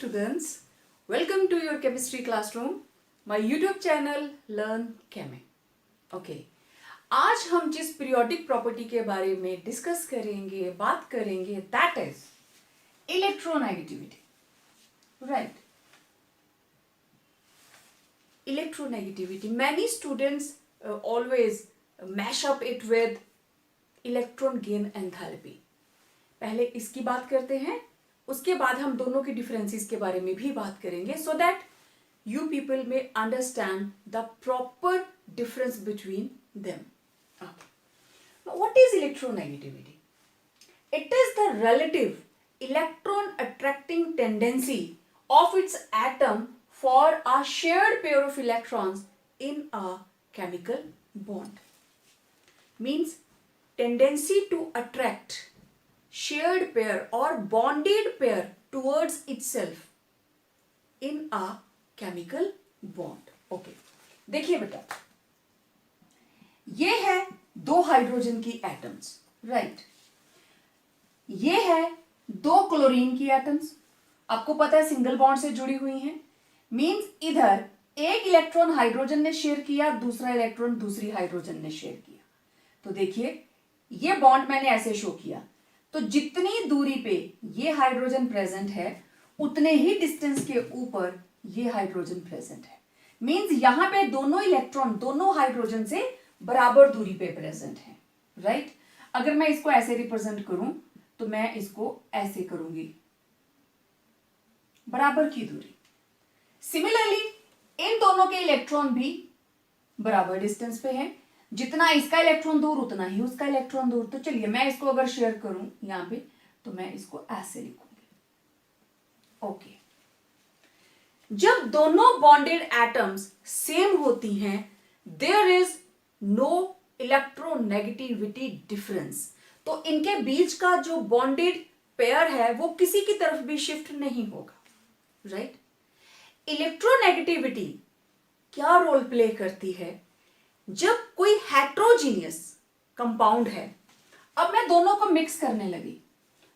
students, welcome to your chemistry classroom, my YouTube channel Learn Chemi. Okay, आज हम जिस periodic property के बारे में डिस्कस करेंगे, बात करेंगे, that is electronegativity. Right, electronegativity. Many students always mash up it with electron gain enthalpy. पहले इसकी बात करते हैं, उसके बाद हम दोनों के डिफरेंसेस के बारे में भी बात करेंगे, so that you people may understand the proper difference between them. Okay. Now, what is electronegativity? It is the relative electron attracting tendency of its atom for a shared pair of electrons in a chemical bond. Means tendency to attract shared pair or bonded pair towards itself in a chemical bond. Okay. देखिए बेटा, ये है दो hydrogen की atoms, right. ये है दो chlorine की एटम्स. आपको पता है सिंगल बॉन्ड से जुड़ी हुई हैं. मीन्स इधर एक इलेक्ट्रॉन हाइड्रोजन ने शेयर किया, दूसरा इलेक्ट्रॉन दूसरी हाइड्रोजन ने शेयर किया. तो देखिए ये बॉन्ड मैंने ऐसे शो किया, तो जितनी दूरी पे ये हाइड्रोजन प्रेजेंट है उतने ही डिस्टेंस के ऊपर ये हाइड्रोजन प्रेजेंट है. मींस यहां पे दोनों इलेक्ट्रॉन दोनों हाइड्रोजन से बराबर दूरी पे प्रेजेंट है, राइट. अगर मैं इसको ऐसे रिप्रेजेंट करूं तो मैं इसको ऐसे करूंगी, बराबर की दूरी. सिमिलरली इन दोनों के इलेक्ट्रॉन भी बराबर डिस्टेंस पे हैं. जितना इसका इलेक्ट्रॉन दूर उतना ही उसका इलेक्ट्रॉन दूर. तो चलिए मैं इसको अगर शेयर करूं यहां पे तो मैं इसको ऐसे लिखूंगी. ओके. जब दोनों बॉन्डेड एटम्स सेम होती हैं, there is no electronegativity difference. तो इनके बीच का जो बॉन्डेड पेयर है वो किसी की तरफ भी शिफ्ट नहीं होगा, राइट. इलेक्ट्रोनेगेटिविटी क्या रोल प्ले करती है? जब कोई हेट्रोजीनियस कंपाउंड है, अब मैं दोनों को मिक्स करने लगी,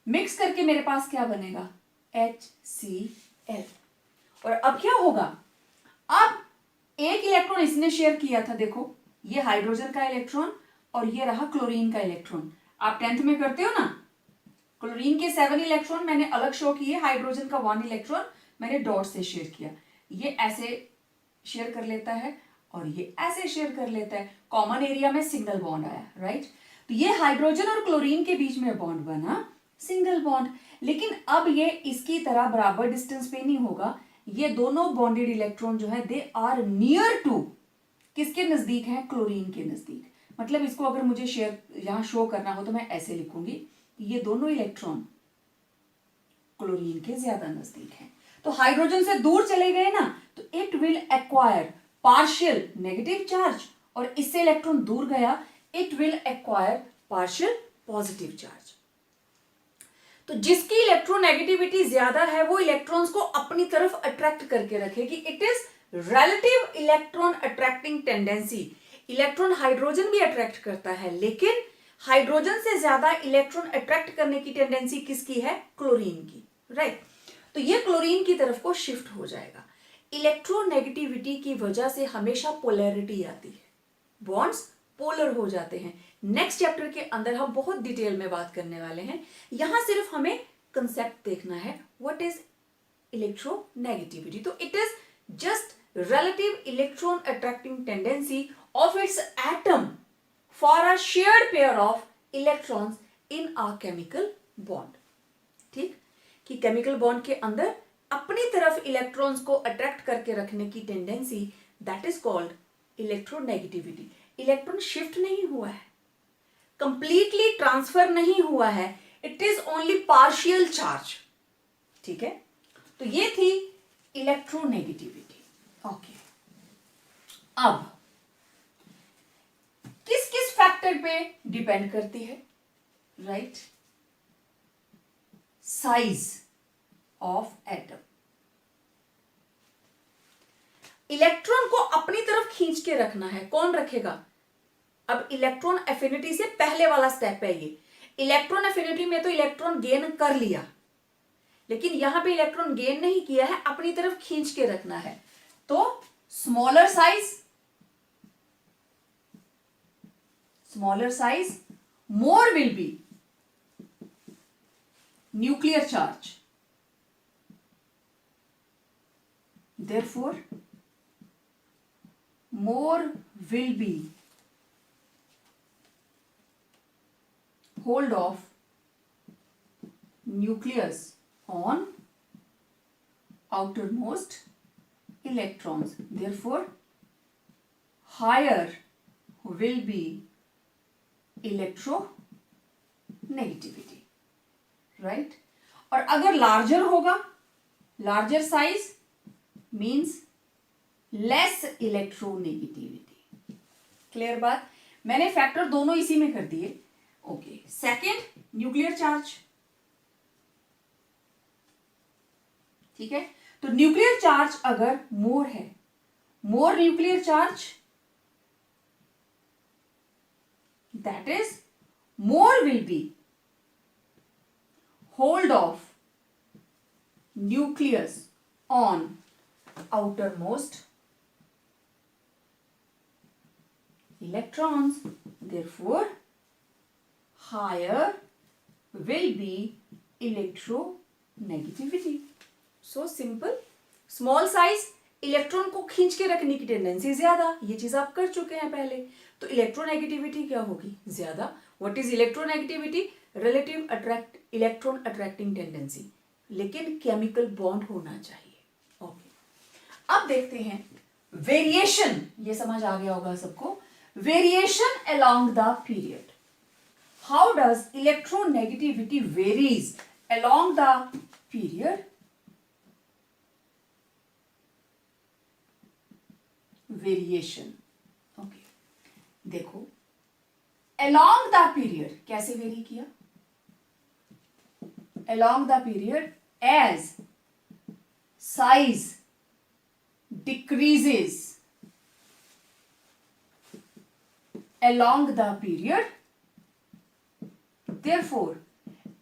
मिक्स करके मेरे पास क्या बनेगा? HCl. और अब क्या होगा? अब एक इलेक्ट्रॉन इसने शेयर किया था, देखो ये हाइड्रोजन का इलेक्ट्रॉन और ये रहा क्लोरीन का इलेक्ट्रॉन. आप 10th में करते हो ना, क्लोरीन के 7 इलेक्ट्रॉन मैंने अलग शो किए, हाइड्रोजन का 1 इलेक्ट्रॉन मैंने डॉट से शेयर किया. ये ऐसे शेयर कर लेता है और ये ऐसे शेयर कर लेता है. कॉमन एरिया में सिंगल बॉन्ड आया, राइट. तो ये हाइड्रोजन और क्लोरीन के बीच में बॉन्ड बना, सिंगल बॉन्ड. लेकिन अब ये इसकी तरह बराबर डिस्टेंस पे नहीं होगा. ये दोनों बॉन्डेड इलेक्ट्रॉन जो है दे आर नियर टू, किसके नजदीक है? क्लोरीन के नजदीक. मतलब इसको अगर मुझे शेयर यहां शो करना हो तो मैं ऐसे लिखूंगी, ये दोनों इलेक्ट्रॉन क्लोरीन के ज्यादा नजदीक हैं. तो हाइड्रोजन से दूर चले गए ना, तो it will acquire partial negative charge, और इससे इलेक्ट्रॉन दूर गया, it will acquire partial positive charge. तो जिसकी इलेक्ट्रोनेगेटिविटी ज्यादा है वो इलेक्ट्रॉन्स को अपनी तरफ अट्रैक्ट करके रखेगी. It is relative electron attracting tendency. Electron hydrogen भी अट्रैक्ट करता है, लेकिन हाइड्रोजन से ज्यादा इलेक्ट्रॉन अट्रैक्ट करने की टेंडेंसी किसकी है? क्लोरीन की, राइट. तो ये क्लोरीन की तरफ को शिफ्ट हो जाएगा. इलेक्ट्रोनेगेटिविटी की वजह से हमेशा पोलैरिटी आती है, बॉन्ड्स पोलर हो जाते हैं. नेक्स्ट चैप्टर के अंदर हम बहुत डिटेल में बात करने वाले हैं. यहां सिर्फ हमें कंसेप्ट देखना है, व्हाट इज इलेक्ट्रोनेगेटिविटी. तो it is just relative electron attracting tendency of its atom for a shared pair of electrons in a chemical bond. ठीक, कि केमिकल बॉन्ड के अंदर अपनी तरफ इलेक्ट्रॉन्स को अट्रैक्ट करके रखने की tendency, that is called electronegativity. Electron shift नहीं हुआ है, कंप्लीटली ट्रांसफर नहीं हुआ है, it is only partial charge. ठीक है, तो ये थी इलेक्ट्रोनेगेटिविटी. ओके. अब किस किस फैक्टर पे डिपेंड करती है? Right, size of atom. Electron को अपनी तरफ खींच के रखना है, कौन रखेगा? अब इलेक्ट्रॉन एफिनिटी से पहले वाला स्टेप है ये. इलेक्ट्रॉन एफिनिटी में तो इलेक्ट्रॉन गेन कर लिया, लेकिन यहां पे इलेक्ट्रॉन गेन नहीं किया है, अपनी तरफ खींच के रखना है। तो smaller size more will B nuclear charge, therefore more will be hold of nucleus on outermost electrons, therefore higher will be electronegativity, right? और अगर लार्जर होगा, larger size means less electronegativity. Clear बात? मैंने फैक्टर दोनों इसी में कर दिए। ओके, सेकेंड न्यूक्लियर चार्ज, ठीक है। तो न्यूक्लियर चार्ज अगर मोर है, more nuclear charge, that is more will be hold of nucleus on outermost electrons, therefore higher will be electronegativity. So simple. Small size electron को खींच के रखने की टेंडेंसी ज्यादा, ये चीज आप कर चुके हैं पहले। तो इलेक्ट्रोनेगेटिविटी क्या होगी? ज्यादा। What is electronegativity? Relative electron attracting tendency, लेकिन केमिकल बॉन्ड होना चाहिए। ओके, अब देखते हैं वेरिएशन। ये समझ आ गया होगा सबको। Variation along the period. How does electronegativity varies along the period? Variation, okay, देखो अलोंग द पीरियड कैसे वेरी किया? along the period as size decreases along the period, therefore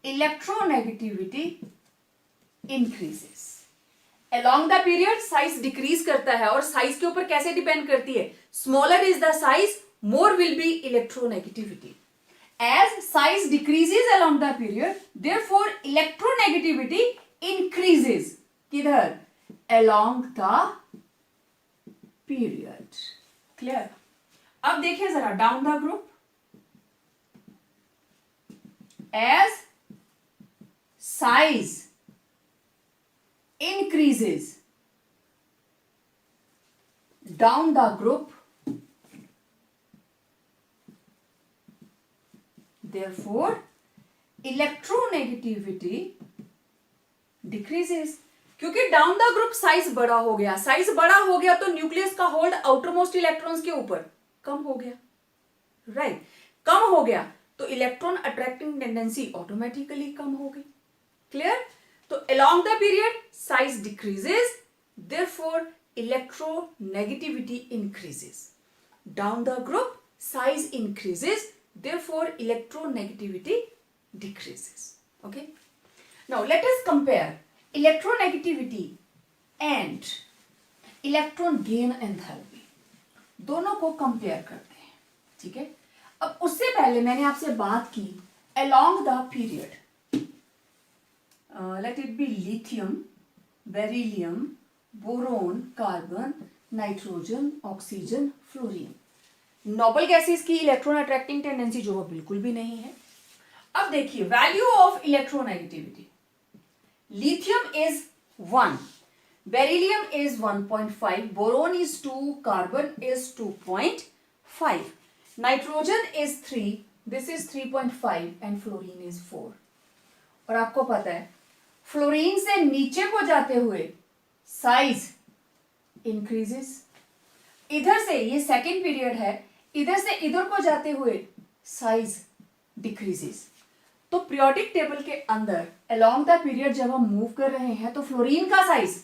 electronegativity increases. along the period size decrease करता है, और size के ऊपर कैसे depend करती है? smaller is the size, more will be electronegativity. As size decreases along the period, therefore electronegativity increases. किधर? Along the period. Clear? अब देखिए जरा down the group. As size increases down the group, therefore electronegativity decreases. क्योंकि down the group size बड़ा हो गया, size बड़ा हो गया तो न्यूक्लियस का होल्ड आउटरमोस्ट इलेक्ट्रॉन्स के ऊपर कम हो गया, राइट? कम हो गया तो इलेक्ट्रॉन अट्रैक्टिंग टेंडेंसी ऑटोमेटिकली कम हो गई। क्लियर? तो along the period size decreases, therefore electronegativity increases. Down the group size increases, therefore electronegativity decreases. Okay, now let us compare electronegativity and electron gain enthalpy. दोनों को compare करते हैं, ठीक है? अब उससे पहले मैंने आपसे बात की along the period. Let it be lithium, beryllium, boron, carbon, nitrogen, oxygen, fluorine. Noble gases की इलेक्ट्रॉन अट्रैक्टिंग टेंडेंसी जो बिल्कुल भी नहीं है। अब देखिए value of electronegativity. Lithium is 1, beryllium is 1.5, boron is 2, carbon is 2.5, nitrogen is 3, this is 3.5 and fluorine is 4। और आपको पता है फ्लोरीन से नीचे को जाते हुए साइज इंक्रीजेस, इधर से ये सेकेंड पीरियड है, इधर से इधर को जाते हुए साइज डिक्रीजेस। तो पीरियोडिक टेबल के अंदर अलोंग द पीरियड जब हम मूव कर रहे हैं तो फ्लोरीन का साइज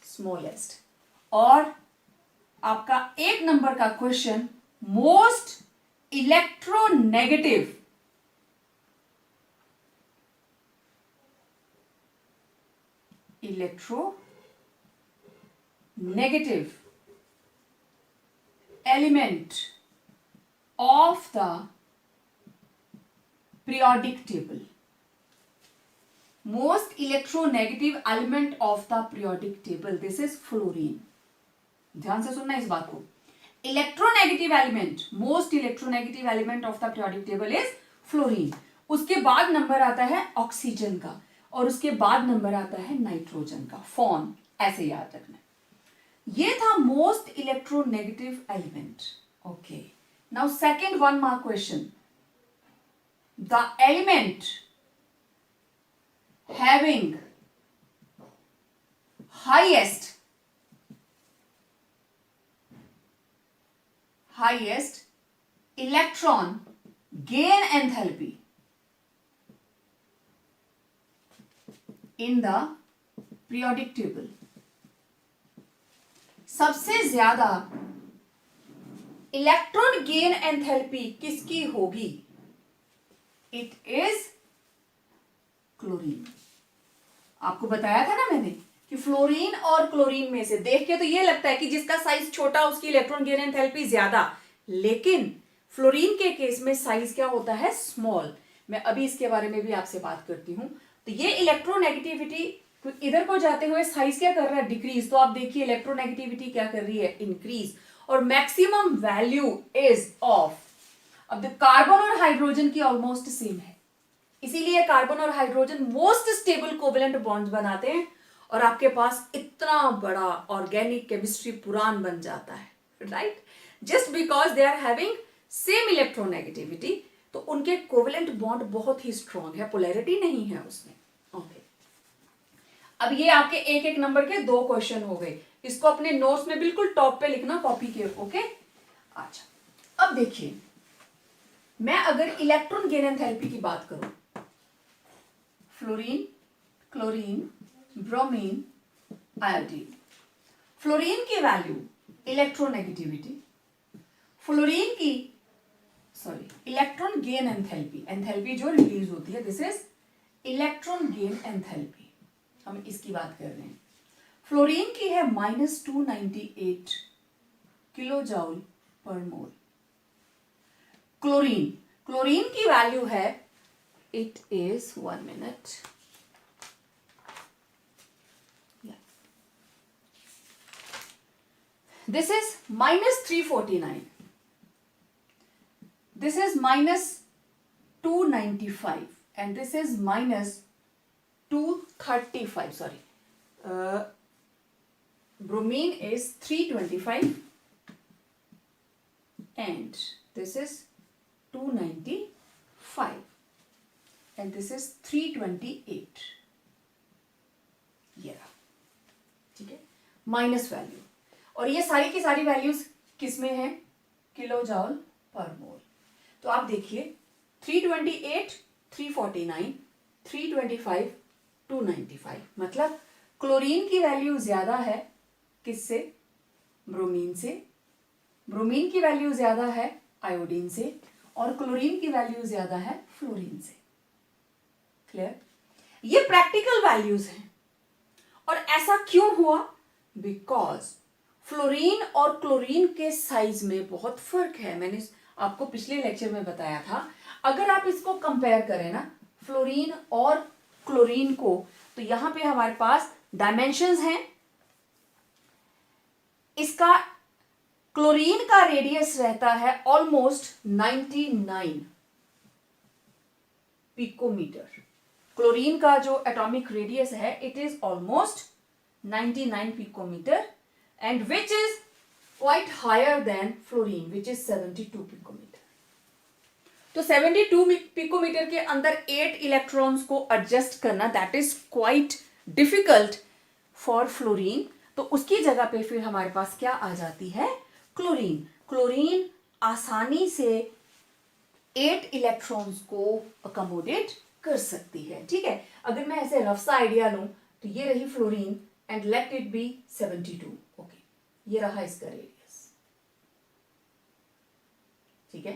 स्मॉलेस्ट। और आपका 1 नंबर का question, most electronegative electronegative element of the periodic table. Most electronegative element of the periodic table. This is fluorine. ध्यान से सुनना इस बात को. Electronegative element, most electronegative element of the periodic table is fluorine. उसके बाद number आता है ऑक्सीजन का और उसके बाद नंबर आता है नाइट्रोजन का. फॉर्म ऐसे याद रखना. ये था most electronegative element. Okay, now second 1 mark question. The element having highest electron gain enthalpy in the periodic table. सबसे ज्यादा इलेक्ट्रॉन गेन एंथैल्पी किसकी होगी? It is chlorine. आपको बताया था ना मैंने कि फ्लोरीन और क्लोरीन में से देख के तो ये लगता है कि जिसका साइज छोटा उसकी इलेक्ट्रॉन गेन एंथैल्पी ज्यादा, लेकिन फ्लोरीन के केस में साइज क्या होता है? स्मॉल. मैं अभी इसके बारे में भी आपसे बात करती हूं. तो ये इलेक्ट्रोनेगेटिविटी इधर को जाते हुए साइज क्या कर रहा है? डिक्रीज. तो आप देखिए इलेक्ट्रोनेगेटिविटी क्या कर रही है? इंक्रीज. और मैक्सिमम वैल्यू इज ऑफ. अब कार्बन और हाइड्रोजन की ऑलमोस्ट सेम है, इसीलिए कार्बन और hydrogen most stable covalent bonds बनाते हैं और आपके पास इतना बड़ा ऑर्गेनिक केमिस्ट्री पुराण बन जाता है, right? Just because they are having same electronegativity, तो उनके कोवेलेंट बॉन्ड बहुत ही स्ट्रॉन्ग है, पोलैरिटी नहीं है उसमें. ओके, अब ये आपके एक एक नंबर के 2 क्वेश्चन हो गए. इसको अपने नोट्स में बिल्कुल टॉप पे लिखना, कॉपी के. ओके, अच्छा, अब देखिए मैं अगर इलेक्ट्रॉन गेन एंथैल्पी की बात करूं, fluorine, chlorine, bromine, iodine. Fluorine की वैल्यू इलेक्ट्रोनेगेटिविटी, फ्लोरीन की इलेक्ट्रॉन गेन एंथैल्पी, एंथैल्पी जो रिलीज होती है, this is electron gain enthalpy. हम इसकी बात कर रहे हैं. फ्लोरीन की है -298 किलो जूल पर मोल. क्लोरीन की वैल्यू है, it is 1 minute. Yeah. This is -349. This is -295 and this is -235. Sorry. Bromine is 325 and this is 295. And this is 328. ये रहा, ठीक है, माइनस वैल्यू. और ये सारी की सारी वैल्यूज किस में है? किलो जूल पर मोल. तो आप देखिए 328, 349, 325, 295, मतलब क्लोरीन की वैल्यू ज्यादा है किससे? ब्रोमीन से. ब्रोमीन की वैल्यू ज्यादा है आयोडीन से और क्लोरीन की वैल्यू ज्यादा है फ्लोरीन से. क्लियर? ये प्रैक्टिकल वैल्यूज हैं. और ऐसा क्यों हुआ? बिकॉज फ्लोरीन और क्लोरीन के साइज में बहुत फर्क है. मैंने आपको पिछले लेक्चर में बताया था. अगर आप इसको कंपेयर करें ना, फ्लोरीन और क्लोरीन को, तो यहां पे हमारे पास डायमेंशंस हैं. इसका क्लोरीन का रेडियस रहता है ऑलमोस्ट 99 पिकोमीटर. क्लोरीन का जो एटॉमिक रेडियस है, it is almost 99 picometer and which is quite higher than fluorine which is 72 picometer. तो 72 पिकोमीटर के अंदर 8 इलेक्ट्रॉन्स को एडजस्ट करना, that is quite difficult for fluorine. तो उसकी जगह पे फिर हमारे पास क्या आ जाती है? क्लोरीन. क्लोरीन आसानी से 8 इलेक्ट्रॉन्स को अकोमोडेट कर सकती है. ठीक है, अगर मैं ऐसे रफ सा आइडिया लूं तो ये रही fluorine and let it be 72. Okay, ये रहा इसका रेडियस. ठीक है,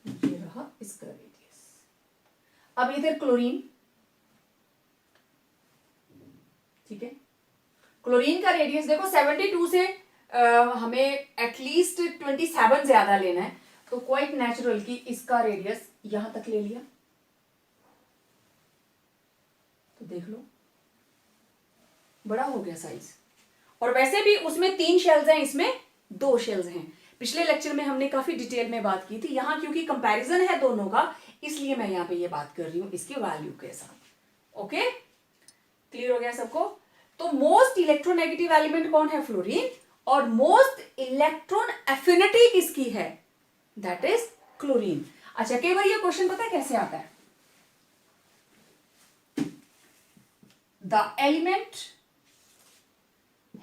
ये रहा इसका रेडियस. अब इधर क्लोरीन, ठीक है, क्लोरीन का रेडियस देखो 72 से हमें एटलीस्ट 27 ज्यादा लेना है, तो क्वाइट नेचुरल कि इसका रेडियस यहां तक ले लिया, तो देख लो बड़ा हो गया साइज। और वैसे भी उसमें 3 शेल्स हैं, इसमें 2 शेल्स हैं। पिछले लेक्चर में हमने काफी डिटेल में बात की थी, यहां क्योंकि कंपैरिजन है दोनों का, इसलिए मैं यहां पे ये बात कर रही हूं इसकी वैल्यू के साथ। ओके, क्लियर हो गया सबको? तो मोस्ट इलेक्ट्रोनेगेटिव एलिमेंट कौन है? फ्लोरीन। और मोस्ट इलेक्ट्रॉन एफिनिटी किसकी है? That is chlorine. अच्छा, कई बार ये क्वेश्चन पता है कैसे आता है? The element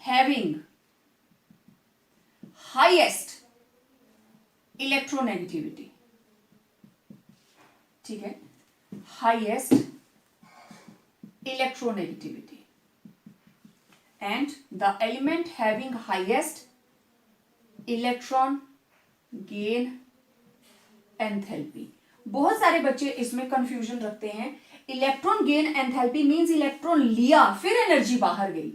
having highest electronegativity, ठीक है, highest electronegativity and the element having highest electron gain enthalpy। बहुत सारे बच्चे इसमें कंफ्यूजन रखते हैं। Electron gain enthalpy means electron लिया फिर एनर्जी बाहर गई,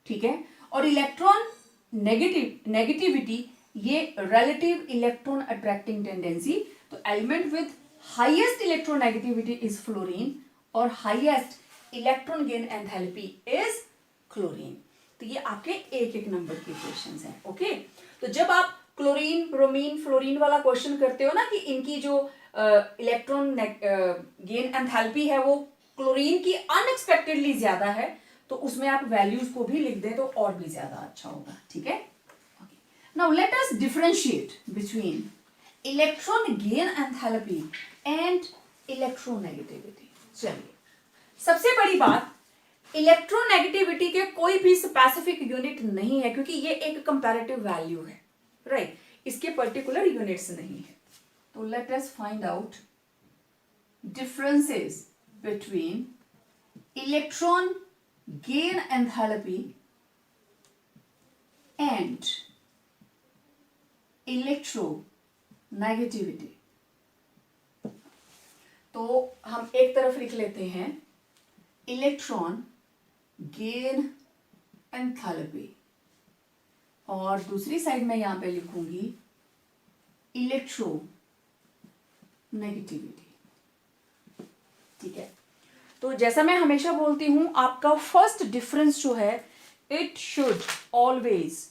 ठीक है, और इलेक्ट्रॉन नेगेटिविटी ये रिलेटिव इलेक्ट्रॉन अट्रैक्टिंग टेंडेंसी। तो element with highest electronegativity is fluorine और highest electron gain enthalpy is chlorine. तो ये आपके एक एक नंबर के क्वेश्चंस हैं। ओके, तो जब आप क्लोरीन, ब्रोमीन, फ्लोरीन वाला क्वेश्चन करते हो ना कि इनकी जो इलेक्ट्रॉन गेन एंथैल्पी है वो क्लोरीन की अनएक्सपेक्टेडली ज्यादा है, तो उसमें आप वैल्यूज को भी लिख दें तो और भी ज्यादा अच्छा होगा, ठीक है। Now let us differentiate between electron gain enthalpy and electronegativity. चलिए, सबसे बड़ी बात, इलेक्ट्रोनेगेटिविटी के कोई भी स्पेसिफिक यूनिट नहीं है क्योंकि ये एक कंपैरेटिव वैल्यू है, राइट, इसके पर्टिकुलर यूनिट्स नहीं है। तो let us find out differences between electron gain enthalpy and electronegativity. तो हम एक तरफ लिख लेते हैं इलेक्ट्रॉन गेन एंथैल्पी और दूसरी साइड में यहां पे लिखूंगी इलेक्ट्रोनेगेटिविटी, ठीक है। तो जैसा मैं हमेशा बोलती हूं, आपका फर्स्ट डिफरेंस जो है, it should always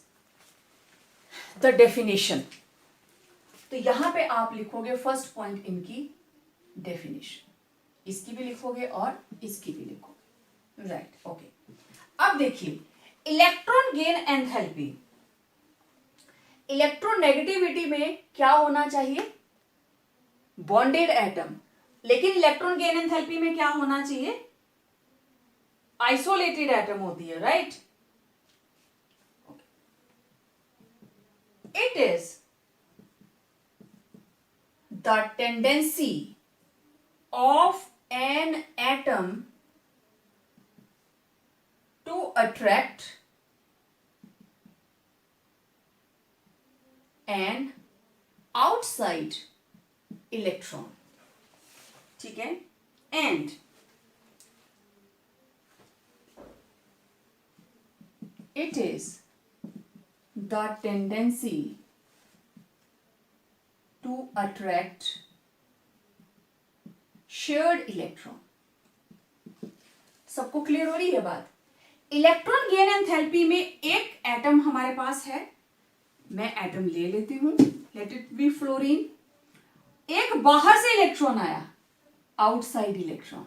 the definition. तो यहां पे आप लिखोगे फर्स्ट पॉइंट इनकी डेफिनेशन, इसकी भी लिखोगे और इसकी भी लिखोगे, राइट, ओके। अब देखिए, इलेक्ट्रॉन गेन एंथैल्पी, इलेक्ट्रोनेगेटिविटी में क्या होना चाहिए? Bonded atom. लेकिन इलेक्ट्रॉन गेन एंथैल्पी में क्या होना चाहिए? आइसोलेटेड एटम होती है, right. It is the tendency of an atom to attract an outside electron, ठीक है, and it is the tendency to attract shared electron. सबको क्लियर हो रही है बात? इलेक्ट्रॉन गेन एंथैल्पी में एक एटम हमारे पास है, मैं एटम ले लेती हूं, लेट इट बी फ्लोरीन। एक बाहर से इलेक्ट्रॉन आया, आउटसाइड इलेक्ट्रॉन,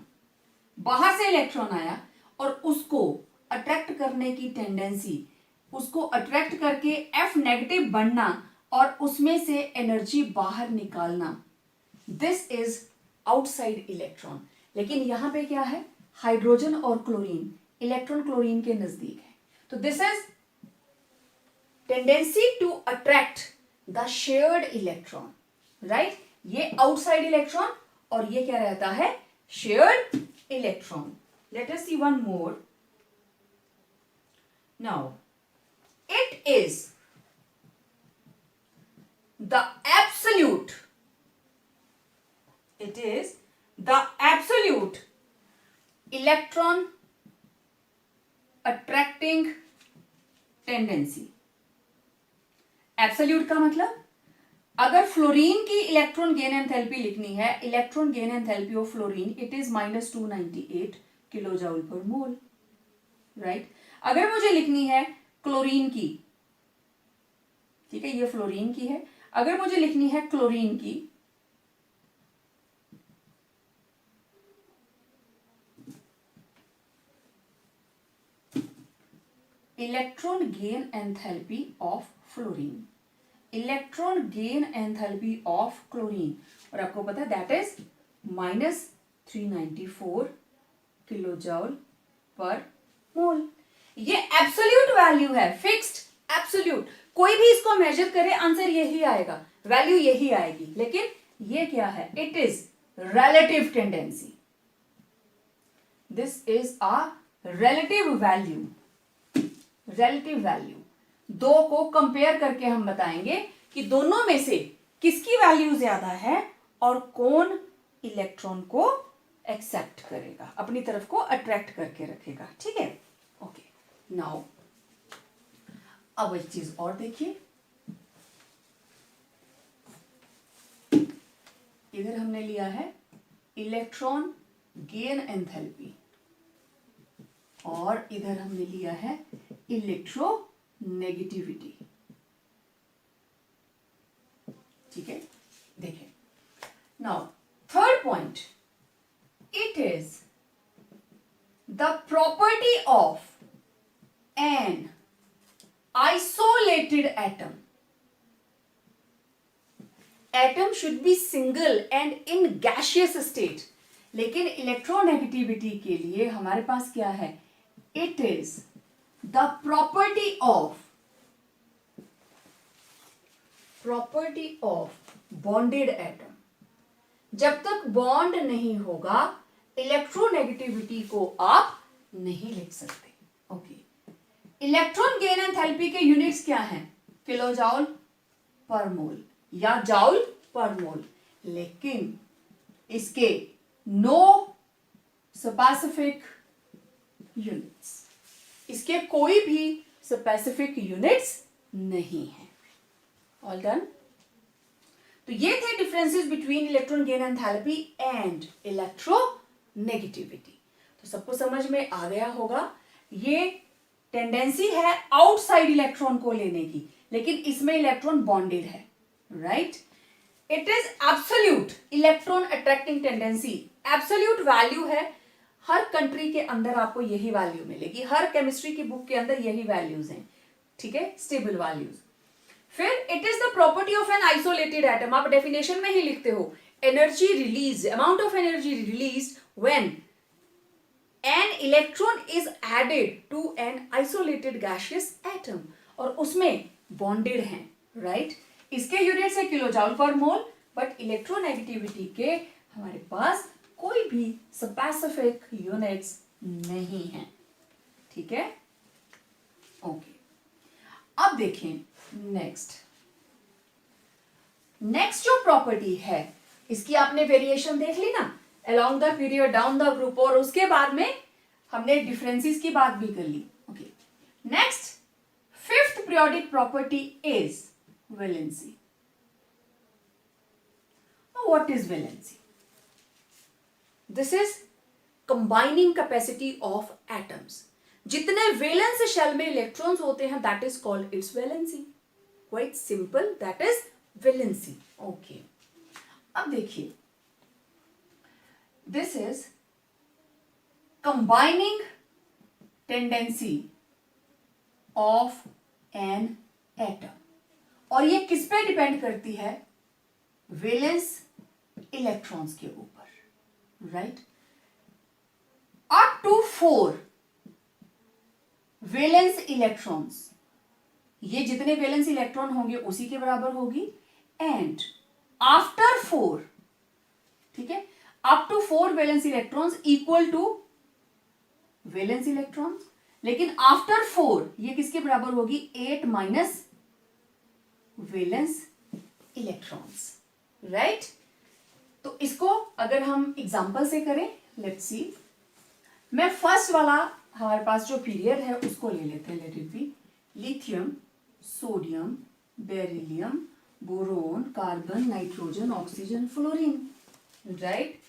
बाहर से इलेक्ट्रॉन आया और उसको अट्रैक्ट करने की टेंडेंसी, उसको अट्रैक्ट करके एफ नेगेटिव बनना और उसमें से एनर्जी बाहर निकालना, दिस इज आउटसाइड इलेक्ट्रॉन। लेकिन यहां पे क्या है? हाइड्रोजन और क्लोरीन, इलेक्ट्रॉन क्लोरीन के नजदीक है, तो this is tendency to attract the shared electron, right. ये आउटसाइड इलेक्ट्रॉन और ये क्या रहता है? Shared electron. Let us see one more. Now it is the absolute, it is the absolute electron attracting tendency. Absolute का मतलब अगर fluorine की इलेक्ट्रॉन गेन एंथैल्पी लिखनी है, electron gain enthalpy of fluorine it is -298 kilo joule पर मोल, right. अगर मुझे लिखनी है क्लोरीन की, ठीक है, ये फ्लोरीन की है, अगर मुझे लिखनी है क्लोरीन की, electron gain enthalpy of fluorine, electron gain enthalpy of chlorine, और आपको पता है दैट इज -394 किलो जूल पर मोल। ये एब्सोल्यूट वैल्यू है, फिक्स्ड एब्सोल्यूट, कोई भी इसको मेजर करे आंसर यही आएगा, वैल्यू यही आएगी। लेकिन ये क्या है, it is relative tendency, this is a relative value, relative value. दो को कंपेयर करके हम बताएंगे कि दोनों में से किसकी वैल्यू ज्यादा है और कौन इलेक्ट्रॉन को एक्सेप्ट करेगा, अपनी तरफ को अट्रैक्ट करके रखेगा, ठीक है। ओके, नाउ अब एक चीज और देखिए, इधर हमने लिया है इलेक्ट्रॉन गेन एंथैल्पी और इधर हमने लिया है इलेक्ट्रोनेगेटिविटी, ठीक है। देखिए now third point, it is the property of an isolated atom, atom should be single and in gaseous state, लेकिन इलेक्ट्रोनेगेटिविटी के लिए हमारे पास क्या है, it is the property of bonded atom. जब तक बॉन्ड नहीं होगा इलेक्ट्रोनेगेटिविटी को आप नहीं लिख सकते, ओके। इलेक्ट्रॉन गेन एंथैल्पी के यूनिट्स क्या हैं, किलो जूल पर मोल या जूल पर मोल, लेकिन इसके नो स्पेसिफिक यूनिट्स, इसके कोई भी स्पेसिफिक यूनिट्स नहीं है। All done. तो ये थे differences between electron gain enthalpy and electronegativity. तो सबको समझ में आ गया होगा, ये टेंडेंसी है आउटसाइड इलेक्ट्रॉन को लेने की, लेकिन इसमें इलेक्ट्रॉन बॉन्डेड है, right. It is absolute electron attracting tendency, absolute value है, हर कंट्री के अंदर आपको यही वैल्यू मिलेगी, हर केमिस्ट्री की बुक के अंदर यही वैल्यूज हैं, ठीक है, स्टेबल वैल्यूज। फिर it is the property of an isolated atom, आप डेफिनेशन में ही लिखते हो energy release, amount of energy release when an electron is added to an isolated gaseous atom, और उसमें बॉन्डेड हैं, राइट। इसके यूनिट्स है किलो जूल पर मोल, बट इलेक्ट्रोनेगेटिविटी के हमारे पास कोई भी स्पेसिफिक यूनिट्स नहीं है, ठीक है, ओके। अब देखें नेक्स्ट जो प्रॉपर्टी है, इसकी आपने वेरिएशन देख ली ना, along the period, down the group, और उसके बाद में हमने डिफरेंसेस की बात भी कर ली, okay. Next fifth periodic property is valency. What is valency? This is combining capacity of atoms, जितने वैलेंस शेल में इलेक्ट्रॉन्स होते हैं that is called its valency, quite simple, that is valency, okay. अब देखिए, this is combining tendency of an atom, और ये किस पे डिपेंड करती है, वैलेंस इलेक्ट्रॉन्स के ऊपर, right. Up to 4 valence electrons, ये जितने वैलेंस इलेक्ट्रॉन होंगे उसी के बराबर होगी, एंड आफ्टर 4, ठीक है, up to 4 valence electrons equal to valence electrons, लेकिन आफ्टर 4 ये किसके बराबर होगी, 8 माइनस वैलेंस इलेक्ट्रॉन्स, राइट। तो इसको अगर हम एग्जाम्पल से करें, लेट्स सी, मैं फर्स्ट वाला हमारे पास जो पीरियड है उसको ले लेते हैं, let it be lithium, sodium, beryllium, boron, carbon, nitrogen, oxygen, fluorine, right.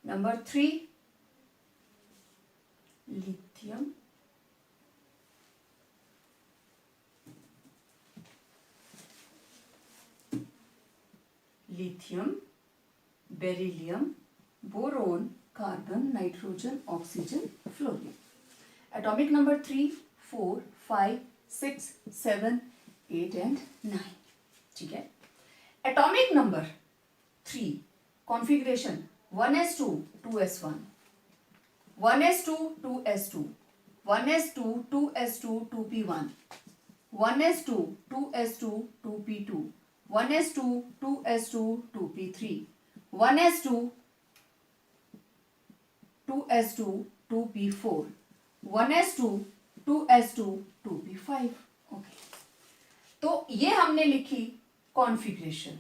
Number 3 lithium, beryllium, boron, carbon, nitrogen, oxygen, fluorine. Atomic number 3, 4, 5, 6, 7, 8 and 9। ठीक है। Atomic number 3 configuration 1s2 2s1, 1s2 2s2, 1s2 2s2 2p1, 1s2 2s2 2p2, 1s2 2s2 2p3, 1s2 2s2 2p4, 1s2 2s2 2p5। Okay, तो ये हमने लिखी configuration.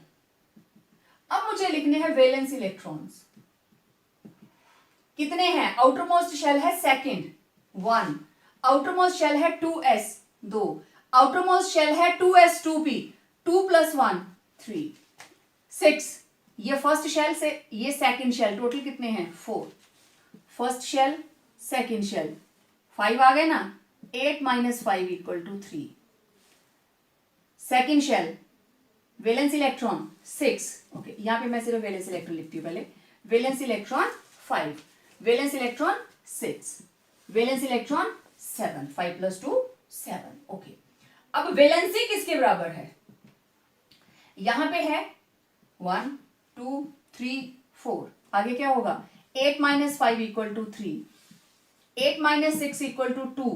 अब मुझे लिखने हैं वैलेंस इलेक्ट्रॉन्स। कितने हैं? आउटर मोस्ट शेल है सेकंड 1, आउटर मोस्ट शेल है 2s 2, आउटर मोस्ट शेल है 2s 2p 2 + 1 3 6। ये फर्स्ट शेल से ये सेकंड शेल, टोटल कितने हैं? 4। फर्स्ट शेल, सेकंड शेल, 5 आ गए ना, 8 - 5 = 3। Second shell valence electron 6। Okay, यहां पे मैं सिर्फ वैलेंस इलेक्ट्रॉन लिखती हूं पहले। Valence electron 5, valence electron 6, valence electron 7, 5 + 2 7। Okay, अब वैलेंसी किसके बराबर है? यहां पे है 1 2 3 4, आगे क्या होगा? 8 - 5 = 3, 8 - 6 = 2,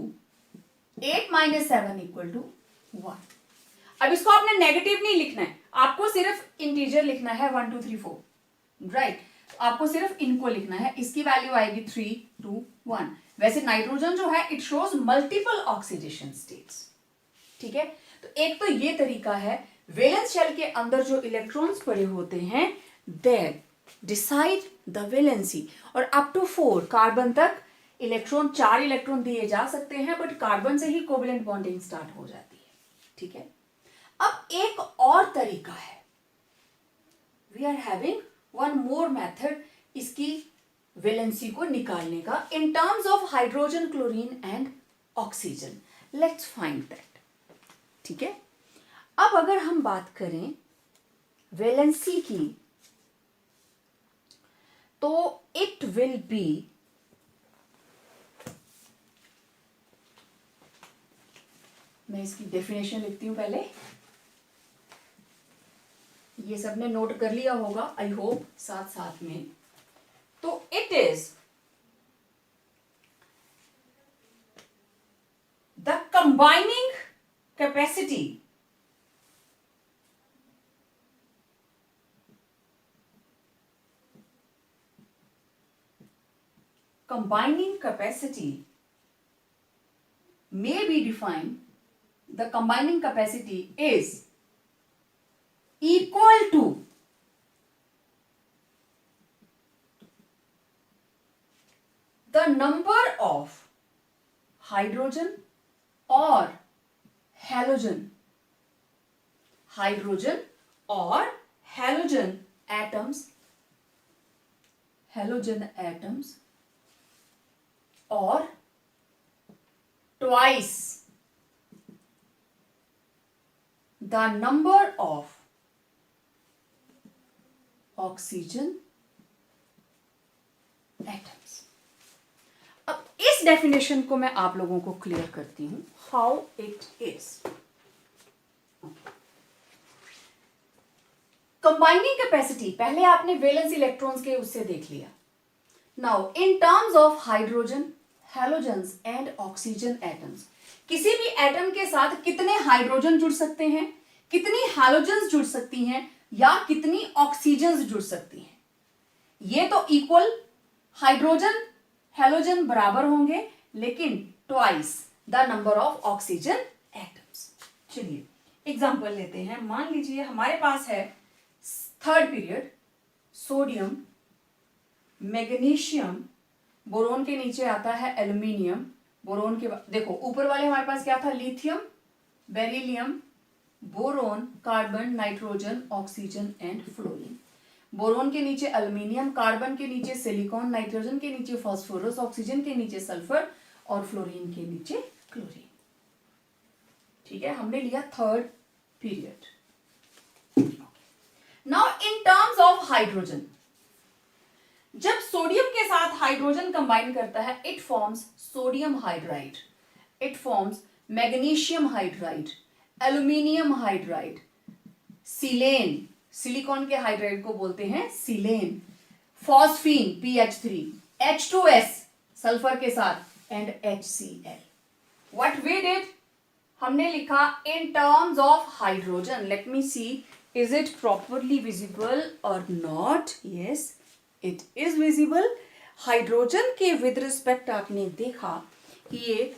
8 - 7 = 1। अब इसको आपने नेगेटिव नहीं लिखना है, आपको सिर्फ इंटीजर लिखना है 1 2 3 4, राइट। आपको सिर्फ इनको लिखना है। इसकी वैल्यू आएगी 3 2 1। वैसे नाइट्रोजन जो है it shows multiple oxidation states. ठीक है, तो एक तो ये तरीका है। वैलेंस शेल के अंदर जो इलेक्ट्रॉन्स पड़े होते हैं दैट डिसाइड द वैलेंसी, और अप टू 4 कार्बन तक इलेक्ट्रॉन, 4 इलेक्ट्रॉन दिए जा सकते हैं, बट कार्बन से ही कोवेलेंट बॉन्डिंग स्टार्ट हो जाती है। ठीक है, अब एक और तरीका है, we are having one more method इसकी वैलेंसी को निकालने का in terms of hydrogen, chlorine and oxygen. Let's find that. ठीक है, अब अगर हम बात करें वैलेंसी की, तो इट विल बी मैं इसकी डेफिनेशन लिखती हूं पहले। ये सबने नोट कर लिया होगा आई होप साथ साथ में। तो it is the combining capacity may be defined, the combining capacity is equal to the number of hydrogen or halogen atoms or twice the number of oxygen atoms। अब इस definition को मैं आप लोगों को क्लियर करती हूं how it is. Combining capacity पहले आपने वैलेंस इलेक्ट्रॉन्स के उससे देख लिया। Now in terms of hydrogen, halogens and oxygen atoms, किसी भी एटम के साथ कितने हाइड्रोजन जुड़ सकते हैं, कितनी हैलोजेंस जुड़ सकती हैं, या कितनी ऑक्सीजन जुड़ सकती हैं। ये तो इक्वल, हाइड्रोजन हैलोजन बराबर होंगे, लेकिन twice the number of oxygen atoms. चलिए एग्जांपल लेते हैं। मान लीजिए हमारे पास है third period, sodium, magnesium, boron के नीचे आता है एल्यूमिनियम, बोरोन के देखो ऊपर वाले हमारे पास क्या था, lithium, beryllium, boron, carbon, nitrogen, oxygen and fluorine. Boron के नीचे एल्यूमिनियम, कार्बन के नीचे सिलिकॉन, नाइट्रोजन के नीचे फास्फोरस, ऑक्सीजन के नीचे सल्फर और फ्लोरीन के नीचे क्लोरीन। ठीक है, हमने लिया third period. Now in terms of hydrogen, जब सोडियम के साथ हाइड्रोजन कंबाइन करता है it forms sodium hydride, it forms magnesium hydride, aluminium hydride, silane, silicon के हाइड्राइड को बोलते हैं सिलेन, फॉस्फीन PH3, H2S सल्फर के साथ and HCl। What we did, हमने लिखा in terms of hydrogen. Let me see is it properly visible or not. Yes it is visible. Hydrogen के with respect आपने देखा कि ये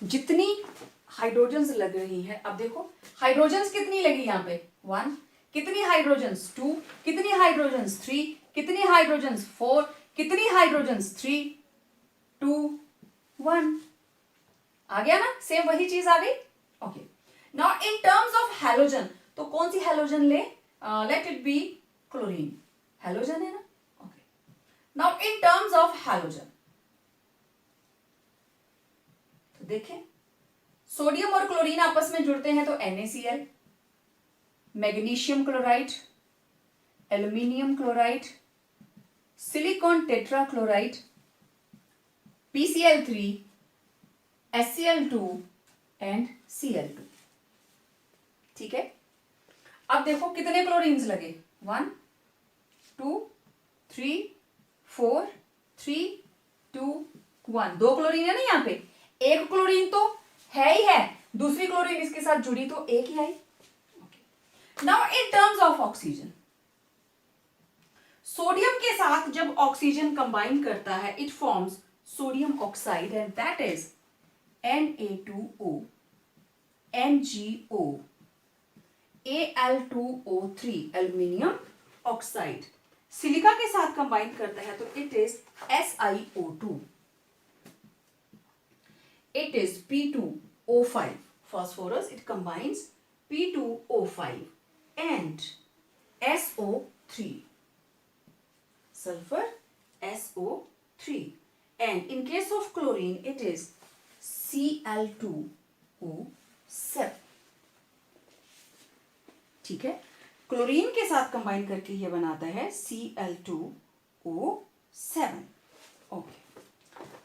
जितनी हाइड्रोजन्स लग रही है, अब देखो हाइड्रोजन्स कितनी लगी यहां पे 1, कितनी हाइड्रोजन्स 2, कितनी हाइड्रोजन्स 3, कितनी हाइड्रोजन्स 4, कितनी हाइड्रोजन्स 3 2 1। आ गया ना, सेम वही चीज आ गई। Okay, now in terms of halogen, तो कौन सी हैलोजन ले, let it be chlorine, halogen है ना। Okay, now in terms of halogen तो देखें सोडियम और क्लोरीन आपस में जुड़ते हैं तो NaCl, magnesium chloride, aluminium chloride, silicon tetrachloride, PCl3, HCl2 and Cl2। ठीक है, अब देखो कितने क्लोरीन्स लगे 1 2 3 4 3 2 1। 2 क्लोरीन है ना यहाँ पे, एक क्लोरीन तो है ही है, दूसरी क्लोरीन इसके साथ जुड़ी तो एक ही आई। Now in terms of oxygen, sodium के साथ जब ऑक्सीजन कंबाइन करता है it forms sodium oxide and that is Na2O, NgO, Al2O3, aluminium oxide. Silica के साथ कंबाइन करता है तो it is SiO2, it is P2O5, phosphorus it combines P2O5 and SO3, sulfur SO3, and in case of chlorine it is Cl2O7। ठीक है, chlorine के साथ combine करके ये बनाता है Cl2O7। ओके,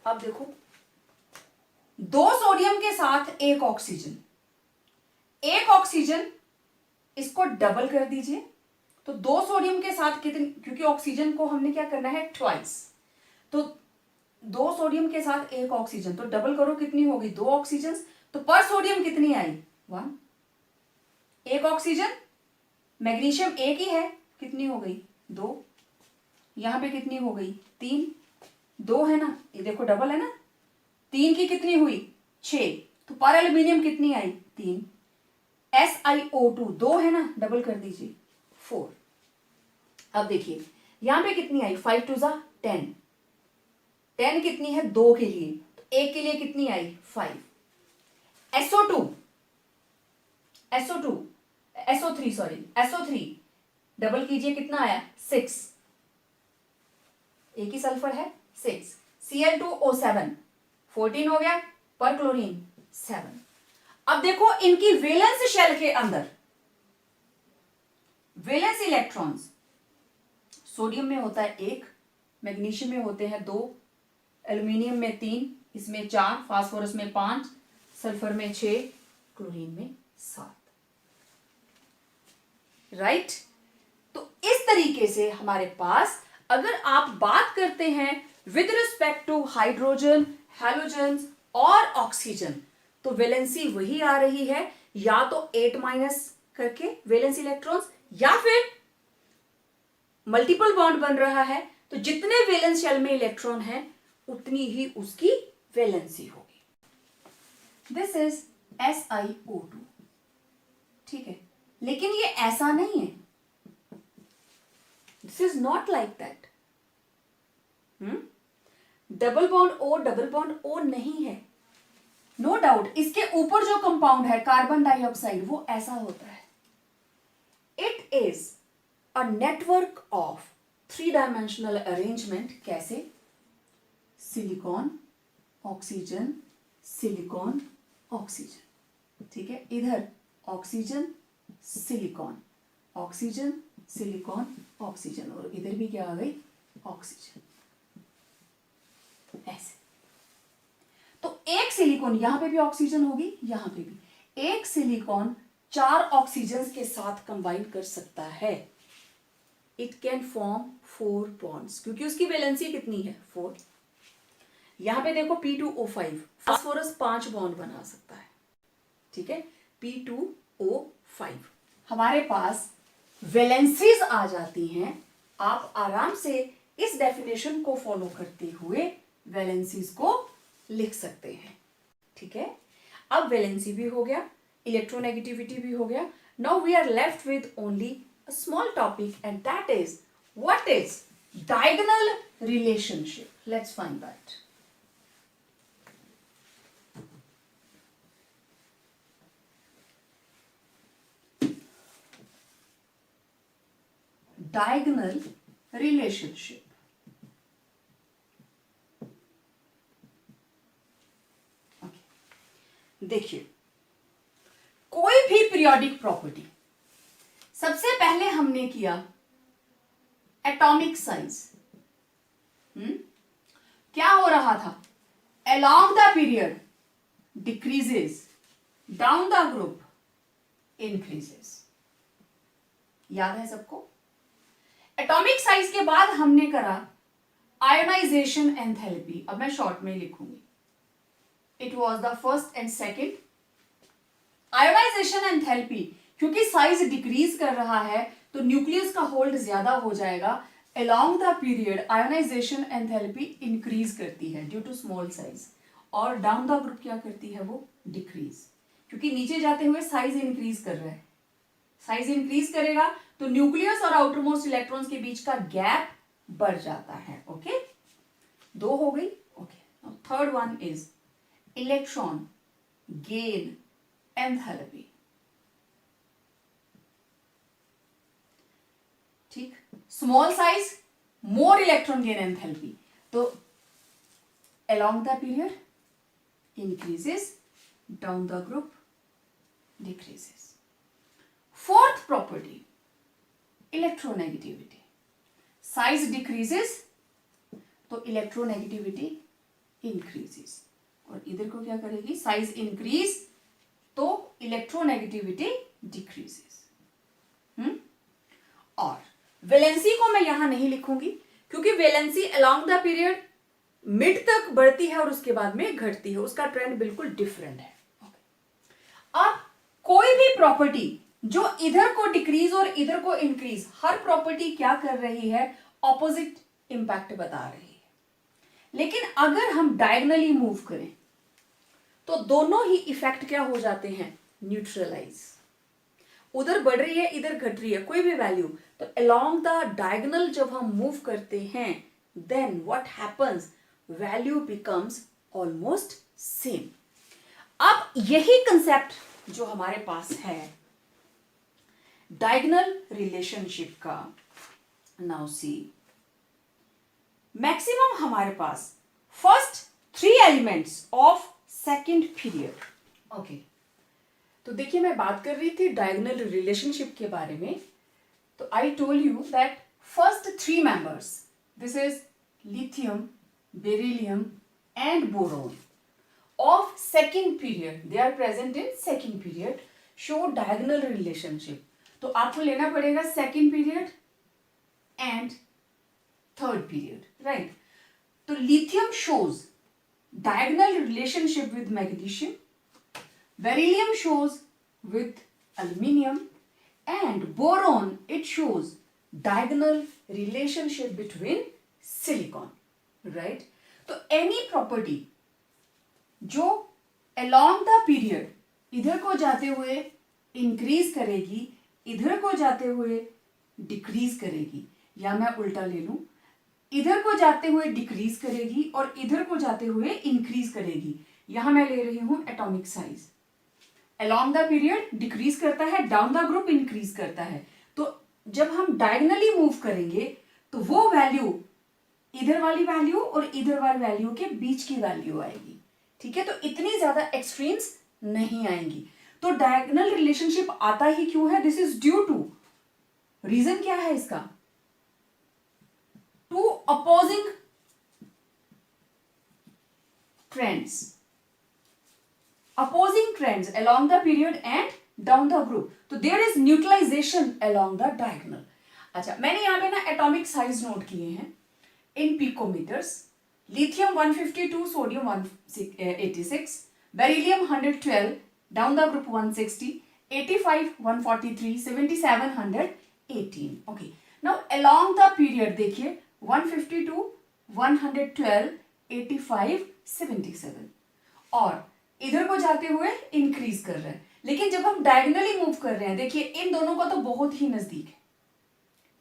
अब देखो 2 सोडियम के साथ एक ऑक्सीजन, एक ऑक्सीजन इसको डबल कर दीजिए तो 2 सोडियम के साथ कितनी, क्योंकि ऑक्सीजन को हमने क्या करना है ट्वाइस, तो 2 सोडियम के साथ एक ऑक्सीजन तो डबल करो कितनी होगी 2 ऑक्सीजन, तो पर सोडियम कितनी आई 1। एक ऑक्सीजन, मैग्नीशियम एक ही है, कितनी हो गई 2, यहां पे कितनी हो गई 3, 2 है ना, ये देखो डबल है ना, 3 की कितनी हुई 6, तो पर एल्यूमिनियम कितनी आई 3, SiO2 2 है ना, डबल कर दीजिए 4। अब देखिए यहां पे कितनी आई 5 2 जा 10, 10 कितनी है 2 के लिए, तो 1 के लिए कितनी आई 5। SO3 डबल कीजिए कितना आया 6, एक ही सल्फर है 6, Cl2O7 14 हो गया, पर क्लोरीन 7। अब देखो इनकी वैलेंस शेल के अंदर वैलेंस इलेक्ट्रॉन्स, सोडियम में होता है 1, मैग्नीशियम में होते हैं 2, एल्यूमिनियम में 3, इसमें 4, फास्फोरस में 5, सल्फर में 6, क्लोरीन में 7। राइट, तो इस तरीके से हमारे पास अगर आप बात करते हैं with respect to hydrogen, halogens और ऑक्सीजन, तो वैलेंसी वही आ रही है, या तो 8 माइनस करके वैलेंस इलेक्ट्रॉन्स, या फिर मल्टीपल बॉन्ड बन रहा है तो जितने वैलेंस शेल में इलेक्ट्रॉन है उतनी ही उसकी वैलेंसी होगी। This is SiO2। ठीक है, लेकिन ये ऐसा नहीं है, this is not like that. Double bond O नहीं है, नो डाउट। इसके ऊपर जो कंपाउंड है कार्बन डाइऑक्साइड वो ऐसा होता है। It is a network of 3 dimensional arrangement. कैसे? सिलिकॉन ऑक्सीजन सिलिकॉन ऑक्सीजन, ठीक है। इधर oxygen silicon oxygen silicon oxygen, और इधर भी क्या आ गई? ऑक्सीजन। ऐसे तो एक सिलिकॉन, यहां पे भी ऑक्सीजन होगी, यहां पे भी। एक सिलिकॉन 4 ऑक्सीजन के साथ कंबाइन कर सकता है। इट कैन फॉर्म 4 बॉन्ड्स, क्योंकि उसकी वैलेंसी कितनी है? 4। यहां पे देखो P2O5, फास्फोरस 5 बॉन्ड बना सकता है, ठीक है। P2O5 हमारे पास वैलेंसीज आ जाती हैं। आप आराम से इस डेफिनेशन को फॉलो करते हुए वैलेंसीज को लिख सकते हैं, ठीक है। अब वैलेंसी भी हो गया, इलेक्ट्रोनेगेटिविटी भी हो गया। Now we are left with only a small topic and that is what is diagonal relationship. Let's find that. diagonal relationship। देखिए, कोई भी पीरियोडिक प्रॉपर्टी, सबसे पहले हमने किया एटॉमिक साइज। क्या हो रहा था? along the period decreases, down the group increases। याद है सबको? एटॉमिक साइज के बाद हमने करा आयोनाइजेशन एंथैल्पी। अब मैं शॉर्ट में लिखूंगी, it was the first and second. Ionisation enthalpy, क्योंकि साइज डिक्रीज कर रहा है तो न्यूक्लियस का होल्ड ज्यादा हो जाएगा। Along the period ionisation enthalpy increase करती है ड्यू टू स्मॉल साइज, और डाउन द ग्रुप क्या करती है? वो डिक्रीज, क्योंकि नीचे जाते हुए साइज इंक्रीज कर रहा है। साइज इंक्रीज करेगा तो न्यूक्लियस और आउटर मोस्ट इलेक्ट्रॉन्स के बीच का गैप बढ़ जाता है। ओके, 2 हो गई। Okay, third one is electron gain enthalpy. ठीक, small size more electron gain enthalpy, तो along the period increases, down the group decreases। Fourth property, electronegativity। Size decreases तो electronegativity increases, और इधर को क्या करेगी? Size increase तो electronegativity decreases। और वैलेंसी को मैं यहां नहीं लिखूंगी, क्योंकि valency along the period mid तक बढ़ती है और उसके बाद में घटती है, उसका ट्रेंड बिल्कुल डिफरेंट है। अब कोई भी प्रॉपर्टी जो इधर को डिक्रीज और इधर को इंक्रीज, हर प्रॉपर्टी क्या कर रही है? ऑपोजिट इंपैक्ट बता रही है। लेकिन अगर हम डायगोनली मूव करें तो दोनों ही इफेक्ट क्या हो जाते हैं? न्यूट्रलाइज। उधर बढ़ रही है, इधर घट रही है, कोई भी वैल्यू, तो अलोंग द डायगोनल जब हम मूव करते हैं then what happens? Value becomes almost same. अब यही कंसेप्ट जो हमारे पास है डायगोनल रिलेशनशिप का, नाउ सी, मैक्सिमम हमारे पास first 3 elements of second period. Okay, तो देखिए मैं बात कर रही थी डायगोनल रिलेशनशिप के बारे में, तो I told you that first 3 members, this is lithium, beryllium and boron of second period, they are present in second period, show diagonal relationship। तो आपको लेना पड़ेगा second period and third period, right? तो lithium shows diagonal relationship with magnesium, beryllium shows with aluminium, and boron it shows diagonal relationship between silicon, right? तो any property जो along the period इधर को जाते हुए इंक्रीज करेगी, इधर को जाते हुए डिक्रीज करेगी, या मैं उल्टा ले लूं, इधर को जाते हुए डिक्रीज करेगी और इधर को जाते हुए इंक्रीज करेगी। यहां मैं ले रही हूं atomic size. Along the period decrease करता है, डाउन द ग्रुप इंक्रीज करता है। तो जब हम डायगनली मूव करेंगे तो वो वैल्यू इधर वाली वैल्यू और इधर वाली वैल्यू के बीच की वैल्यू आएगी। ठीक है, तो इतनी ज्यादा एक्सट्रीम्स नहीं आएंगी। तो डायगोनल रिलेशनशिप आता ही क्यों है? This is due to, reason क्या है इसका? Two opposing trends along the period and down the group. तो there is neutralization along the diagonal. अच्छा, मैंने यहां पे ना एटॉमिक साइज नोट किए हैं in picometers. Lithium 152, sodium 186, beryllium 112, down the group 160, 85, 143, 77, 118। Okay, now along the period देखिए 152, 112, 85, 77 और इधर को जाते हुए इंक्रीज कर रहे हैं। लेकिन जब हम डायगोनली मूव कर रहे हैं, देखिए इन दोनों का तो बहुत ही नजदीक है।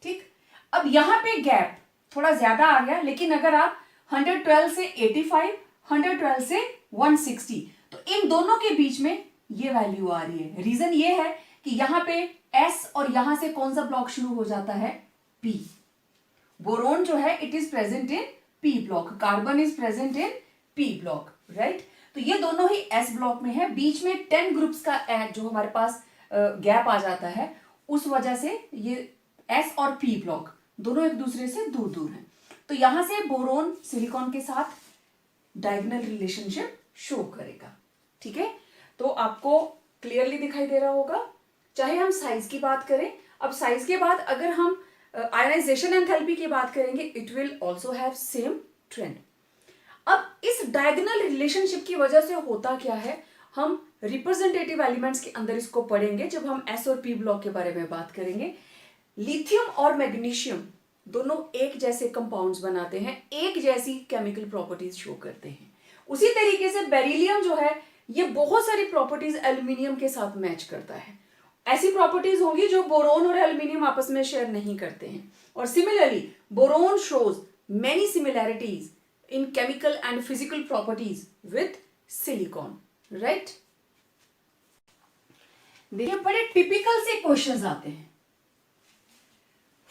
ठीक, अब यहां पे गैप थोड़ा ज्यादा आ गया, लेकिन अगर आप 112 से 85, 112 से 160, तो इन दोनों के बीच में ये वैल्यू आ रही है। रीजन ये है कि यहां पे S और यहां से कौन सा ब्लॉक शुरू हो जाता है? P। बोरोन जो है it is present in P block, carbon is present in P block, right. तो ये दोनों ही S ब्लॉक में है। बीच में 10 ग्रुप्स का जो हमारे पास गैप आ जाता है, उस वजह से ये S और P ब्लॉक दोनों एक दूसरे से दूर दूर हैं। तो यहां से बोरोन सिलिकॉन के साथ डायगोनल रिलेशनशिप शो करेगा। ठीक है, तो आपको क्लियरली दिखाई दे रहा होगा। चाहे हम साइज की बात करें, अब साइज के बाद अगर हम आयनाइजेशन एंथैल्पी की बात करेंगे, it will also have same trend. अब इस डायगोनल रिलेशनशिप की वजह से होता क्या है, हम रिप्रेजेंटेटिव एलिमेंट्स के अंदर इसको पढ़ेंगे जब हम S और P ब्लॉक के बारे में बात करेंगे। लिथियम और मैग्नीशियम दोनों एक जैसे कंपाउंड्स बनाते हैं, एक जैसी केमिकल प्रॉपर्टीज शो करते हैं। उसी तरीके से बेरिलियम जो है ये बहुत सारी प्रॉपर्टीज एल्यूमिनियम के साथ मैच करता है। ऐसी प्रॉपर्टीज होंगी जो बोरोन और एल्यूमिनियम आपस में शेयर नहीं करते हैं। और similarly boron shows many similarities in chemical and physical properties with silicon, right. देखिए, बड़े टिपिकल से क्वेश्चंस आते हैं।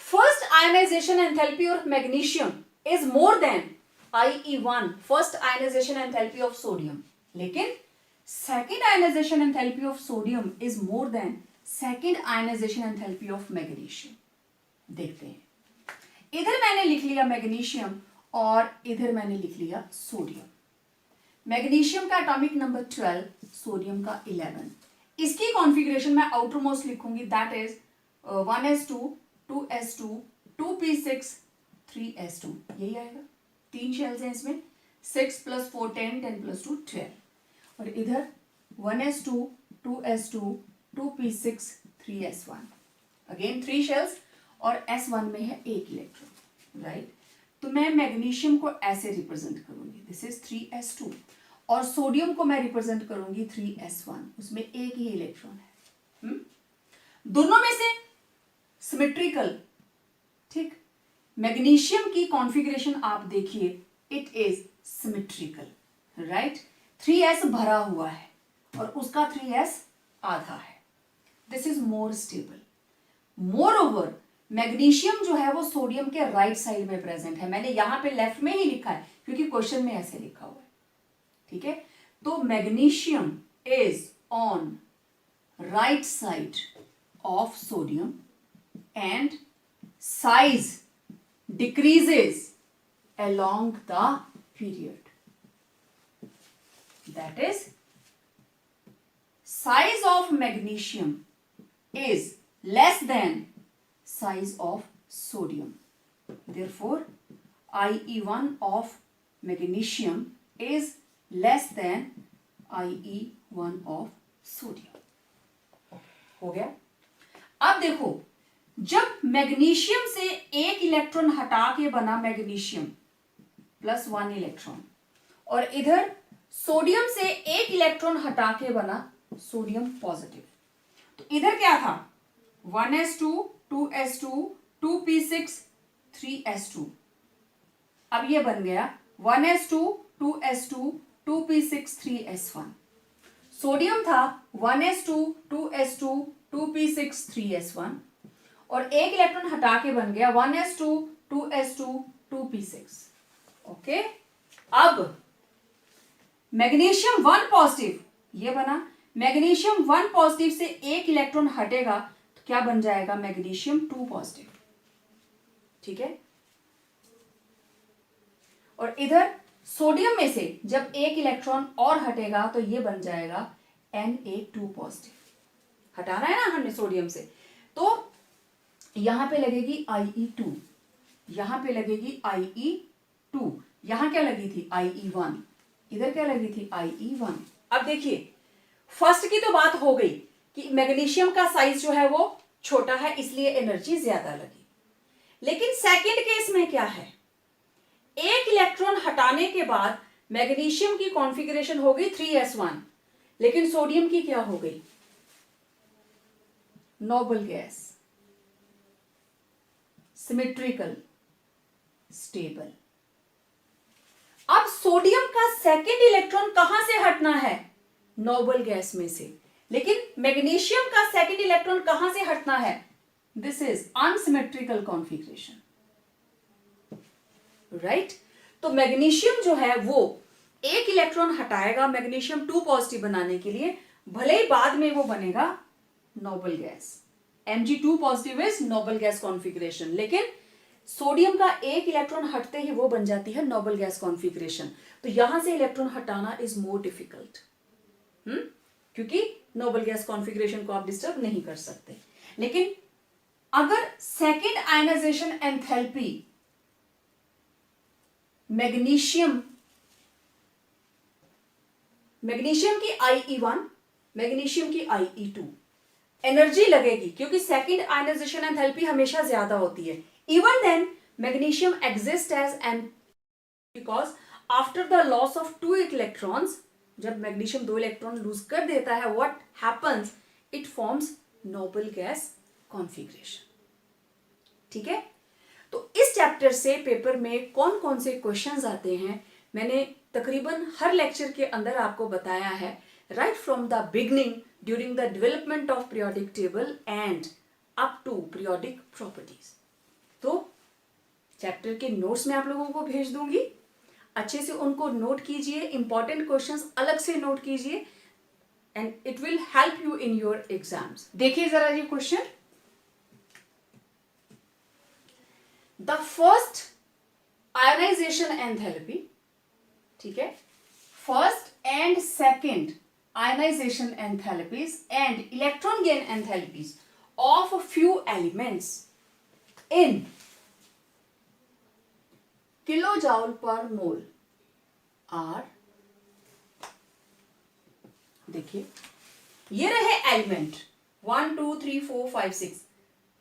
First ionization enthalpy of magnesium is more than IE1, first ionization enthalpy of sodium, लेकिन second ionization enthalpy of sodium is more than second ionization enthalpy of magnesium. देखते हैं, इधर मैंने लिख लिया मैग्नीशियम और इधर मैंने लिख लिया सोडियम। मैग्नीशियम का एटॉमिक नंबर 12, सोडियम का 11। इसकी कॉन्फ़िगरेशन मैं आउटर मोस्ट लिखूंगी, that is 1s2, 2s2, 2p6, 3s2, यही आएगा। 3 शेल्स हैं इसमें, 6 + 4 10, 10 + 2 12। और इधर 1s2, 2s2, 2p6, 3s1, again 3 shells और s1 में है 1 इलेक्ट्रॉन, राइट। तो मैं मैग्नीशियम को ऐसे रिप्रेजेंट करूंगी, दिस इज 3s2, और सोडियम को मैं रिप्रेजेंट करूंगी 3s1, उसमें 1 ही इलेक्ट्रॉन है। दोनों में से सिमेट्रिकल, ठीक। मैग्नीशियम की कॉन्फ़िगरेशन आप देखिए, it is symmetrical, right. 3s भरा हुआ है और उसका 3s आधा है। This is more stable. More over magnesium जो है वो सोडियम के राइट साइड में प्रेजेंट है। मैंने यहां पे लेफ्ट में ही लिखा है क्योंकि क्वेश्चन में ऐसे लिखा हुआ है, ठीक है। तो magnesium is on right side of sodium and size decreases along the period. That is, size of magnesium is less than size of sodium. Therefore, IE1 of magnesium is less than IE1 of sodium. हो गया। अब देखो, जब magnesium से 1 electron हटा के बना magnesium +1 electron, और इधर सोडियम से 1 इलेक्ट्रॉन हटा के बना सोडियम पॉजिटिव, तो इधर क्या था 1s2, 2s2, 2p6, 3s2। अब ये बन गया 1s2 2s2 2p6 3s1। Sodium था 1s2 2s2 2p6 3s1 और एक इलेक्ट्रॉन हटा के बन गया 1s2 2s2 2p6। ओके, अब मैग्नीशियम 1 पॉजिटिव ये बना, मैग्नीशियम 1 पॉजिटिव से एक इलेक्ट्रॉन हटेगा तो क्या बन जाएगा, मैग्नीशियम 2 पॉजिटिव। ठीक है, और इधर सोडियम में से जब एक इलेक्ट्रॉन और हटेगा तो ये बन जाएगा Na2 पॉजिटिव। हटाना है ना हमने सोडियम से, तो यहां पे लगेगी IE2, यहां पे लगेगी IE2, यहां क्या लगी थी IE1, इधर क्या लगी थी IE1। अब देखिए फर्स्ट की तो बात हो गई कि मैग्नीशियम का साइज जो है वो छोटा है इसलिए एनर्जी ज्यादा लगी, लेकिन सेकंड केस में क्या है, एक इलेक्ट्रॉन हटाने के बाद मैग्नीशियम की कॉन्फ़िगरेशन हो गई 3s1, लेकिन सोडियम की क्या हो गई, नोबल गैस, सिमेट्रिकल, स्टेबल। अब सोडियम का सेकंड इलेक्ट्रॉन कहां से हटना है, नोबल गैस में से, लेकिन मैग्नीशियम का सेकंड इलेक्ट्रॉन कहां से हटना है, this is unsymmetrical configuration, right. तो मैग्नीशियम जो है वो एक इलेक्ट्रॉन हटाएगा मैग्नीशियम 2 पॉजिटिव बनाने के लिए, भले ही बाद में वो बनेगा noble gas, Mg2 positive is Nobel gas configuration, लेकिन सोडियम का एक इलेक्ट्रॉन हटते ही वो बन जाती है नोबल गैस कॉन्फ़िगरेशन। तो यहां से इलेक्ट्रॉन हटाना इज मोर डिफिकल्ट, क्योंकि नोबल गैस कॉन्फ़िगरेशन को आप डिस्टर्ब नहीं कर सकते। लेकिन अगर सेकेंड आयनाइजेशन एंथैल्पी मैग्नीशियम की IE1, मैग्नीशियम की IE2, एनर्जी लगेगी क्योंकि सेकेंड आयनाइजेशन एंथैल्पी हमेशा ज्यादा होती है। Even then magnesium exist as an because after the loss of 2 electrons, जब मैग्नीशियम 2 इलेक्ट्रॉन लूज कर देता है, what happens, it forms noble gas configuration. ठीक है, तो इस चैप्टर से पेपर में कौन कौन से क्वेश्चंस आते हैं मैंने तकरीबन हर लेक्चर के अंदर आपको बताया है, right from the beginning during the development of periodic table and up to periodic properties. तो चैप्टर के नोट्स मैं आप लोगों को भेज दूंगी, अच्छे से उनको नोट कीजिए, इंपॉर्टेंट क्वेश्चंस अलग से नोट कीजिए and it will help you in your exams. देखिए जरा ये question, the first ionization enthalpy, ठीक है, first and second ionization enthalpies and electron gain enthalpies of few elements in kilojoule per mole are, देखिए ये रहे element 1 2 3 4 5 6,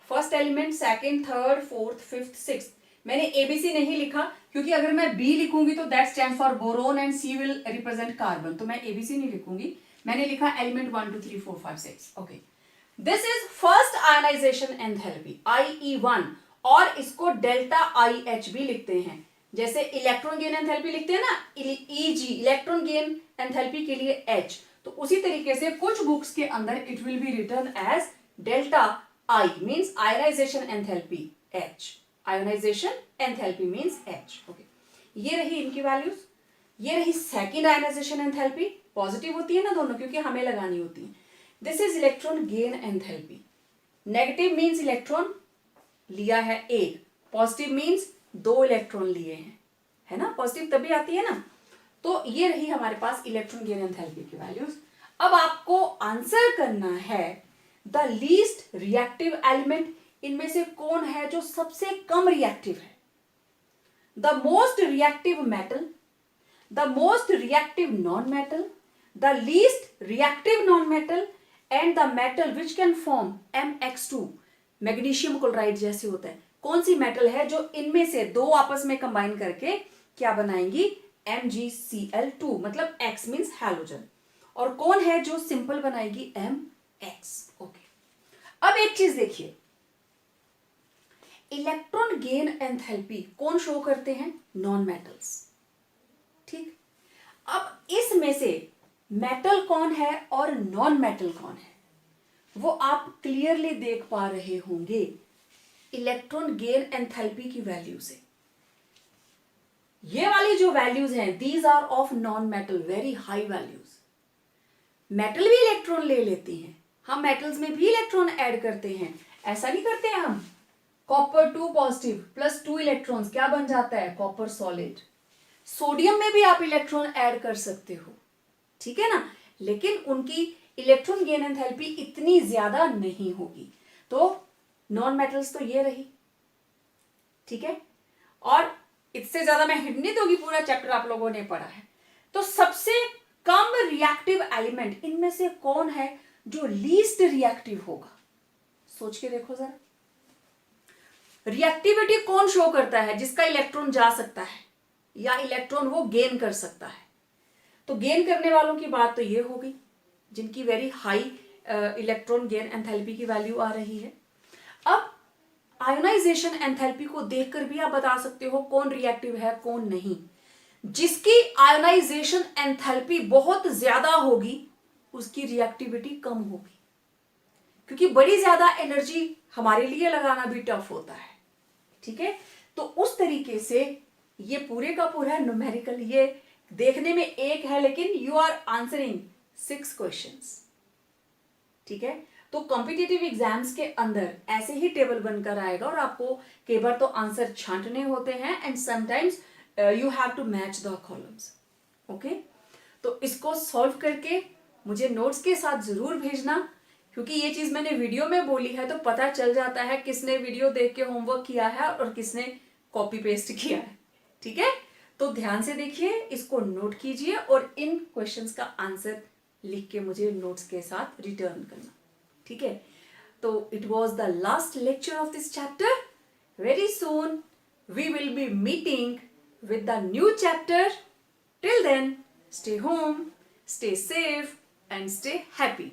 first element, second, third, fourth, fifth, sixth. मैंने ABC नहीं लिखा क्योंकि अगर मैं बी लिखूंगी तो that stand for boron and C will represent carbon, तो मैं एबीसी नहीं लिखूंगी, मैंने लिखा element 1 2 3 4 5 6। Okay, this is first ionization enthalpy IE1 और इसको डेल्टा IH भी लिखते हैं, जैसे इलेक्ट्रॉन गेन एंथैल्पी लिखते हैं ना EG, इलेक्ट्रॉन गेन एंथैल्पी के लिए H, तो उसी तरीके से कुछ बुक्स के अंदर it will be written as delta I means ionization enthalpy H, ionization enthalpy means H। Okay, ये रही इनकी वैल्यूज, ये रही सेकेंड आयनाइजेशन एंथैल्पी, पॉजिटिव होती है ना दोनों क्योंकि हमें लगानी होती है। This is electron gain enthalpy, negative means electron लिया है एक, पॉजिटिव मीन्स 2 इलेक्ट्रॉन लिए हैं, है ना, पॉजिटिव तभी आती है ना। तो ये रही हमारे पास इलेक्ट्रॉन गेन एंथैल्पी की वैल्यूज। अब आपको आंसर करना है द लीस्ट रिएक्टिव एलिमेंट, इनमें से कौन है जो सबसे कम रिएक्टिव है, the most reactive metal, the most reactive non metal, the least reactive non metal and the metal which can form MX2, magnesium chloride जैसे होता है। कौन सी मेटल है जो इनमें से दो आपस में कंबाइन करके क्या बनाएंगी, MgCl2, मतलब X मीन्स हैलोजन, और कौन है जो सिंपल बनाएगी MX। ओके, अब एक चीज देखिए, इलेक्ट्रॉन गेन एंथैल्पी कौन शो करते हैं? Non metals. ठीक, अब इसमें से मेटल कौन है और नॉन मेटल कौन है वो आप क्लियरली देख पा रहे होंगे इलेक्ट्रॉन गेन एंथैल्पी की वैल्यू से। ये वाली जो वैल्यूज हैं, these are of non metal, very high values. Metal भी इलेक्ट्रॉन ले लेती हैं, हम मेटल्स में भी इलेक्ट्रॉन ऐड करते हैं, ऐसा नहीं करते हैं हम। कॉपर 2 पॉजिटिव प्लस 2 इलेक्ट्रॉन्स क्या बन जाता है? Copper solid. सोडियम में भी आप इलेक्ट्रॉन ऐड कर सकते हो, ठीक है ना, लेकिन उनकी इलेक्ट्रॉन गेन एंथैल्पी इतनी ज्यादा नहीं होगी। तो नॉन मेटल्स तो ये रही, ठीक है, और इससे ज्यादा मैं हिंट नहीं दूंगी, पूरा चैप्टर आप लोगों ने पढ़ा है। तो सबसे कम रिएक्टिव एलिमेंट इनमें से कौन है जो लीस्ट रिएक्टिव होगा? सोच के देखो जरा। रिएक्टिविटी कौन शो करता है? जिसका इलेक्ट्रॉन जा सकता है या इलेक्ट्रॉन वो गेन कर सकता है। तो गेन करने वालों की बात तो ये हो गई जिनकी very high electron gain enthalpy की वैल्यू आ रही है। अब आयोनाइजेशन एंथैल्पी को देखकर भी आप बता सकते हो कौन रिएक्टिव है कौन नहीं। जिसकी आयोनाइजेशन एंथैल्पी बहुत ज्यादा होगी उसकी रिएक्टिविटी कम होगी, क्योंकि बड़ी ज्यादा एनर्जी हमारे लिए लगाना भी टफ होता है, ठीक है। तो उस तरीके से ये पूरे का पूरा न्यूमेरिकल, ये देखने में एक है लेकिन यू आर आंसरिंग 6 क्वेश्चंस, ठीक है। तो कॉम्पिटिटिव एग्जाम्स के अंदर ऐसे ही टेबल बनकर आएगा और आपको कई बार तो आंसर छांटने होते हैं and sometimes you have to match the columns, okay. तो इसको सॉल्व करके मुझे नोट्स के साथ जरूर भेजना, क्योंकि ये चीज मैंने वीडियो में बोली है तो पता चल जाता है किसने वीडियो देख के होमवर्क किया है और किसने कॉपी पेस्ट किया है, ठीक है। तो ध्यान से देखिए, इसको नोट कीजिए और इन क्वेश्चंस का आंसर लिख के मुझे नोट्स के साथ रिटर्न करना, ठीक है। तो it was the last lecture of this chapter. Very soon we will be meeting with the new chapter. Till then, stay home, stay safe and stay happy.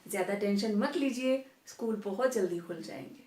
ज्यादा टेंशन मत लीजिए, स्कूल बहुत जल्दी खुल जाएंगे।